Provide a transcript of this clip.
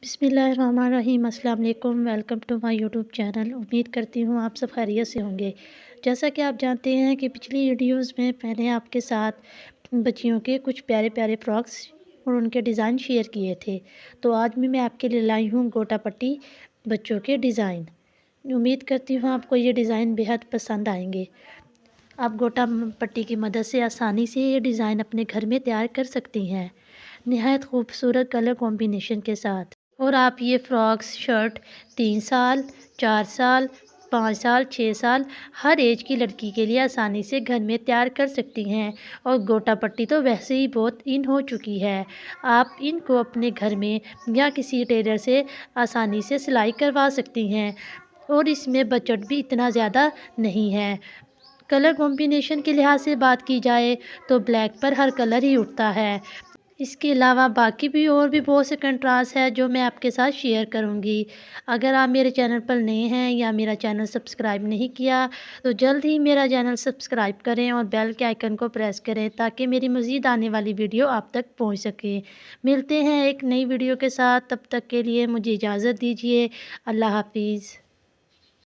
بسم اللہ الرحمن الرحیم۔ السلام علیکم، welcome to my YouTube channel. امید کرتی ہوں آپ سب خیریت سے ہوں گے۔ جیسا کہ آپ جانتے ہیں کہ پچھلی ویڈیوز میں میں نے آپ کے ساتھ بچیوں کے کچھ پیارے پیارے فراکس اور ان کے ڈیزائن شیئر کیے تھے، تو آج بھی میں آپ کے لیے لائی ہوں گوٹا پٹی بچوں کے ڈیزائن۔ امید کرتی ہوں آپ کو یہ ڈیزائن بہت پسند آئیں گے۔ آپ گوٹا پٹی کی مدد سے آسانی سے یہ ڈیزائن اپنے گھر میں تیار کر سکتی ہیں، نہایت خوبصورت کلر کمبینیشن کے ساتھ۔ اور آپ یہ فراکس شرٹ 3 سال، 4 سال، 5 سال، 6 سال ہر ایج کی لڑکی کے لیے آسانی سے گھر میں تیار کر سکتی ہیں۔ اور گوٹا پٹی تو ویسے ہی بہت ان ہو چکی ہے، آپ ان کو اپنے گھر میں یا کسی ٹیلر سے آسانی سے سلائی کروا سکتی ہیں، اور اس میں بجٹ بھی اتنا زیادہ نہیں ہے۔ کلر کمبینیشن کے لحاظ سے بات کی جائے تو بلیک پر ہر کلر ہی اٹھتا ہے۔ اس کے علاوہ باقی بھی اور بھی بہت سے کنٹراسٹ ہے جو میں آپ کے ساتھ شیئر کروں گی۔ اگر آپ میرے چینل پر نئے ہیں یا میرا چینل سبسکرائب نہیں کیا تو جلد ہی میرا چینل سبسکرائب کریں اور بیل کے آئیکن کو پریس کریں تاکہ میری مزید آنے والی ویڈیو آپ تک پہنچ سکے۔ ملتے ہیں ایک نئی ویڈیو کے ساتھ، تب تک کے لیے مجھے اجازت دیجیے۔ اللہ حافظ۔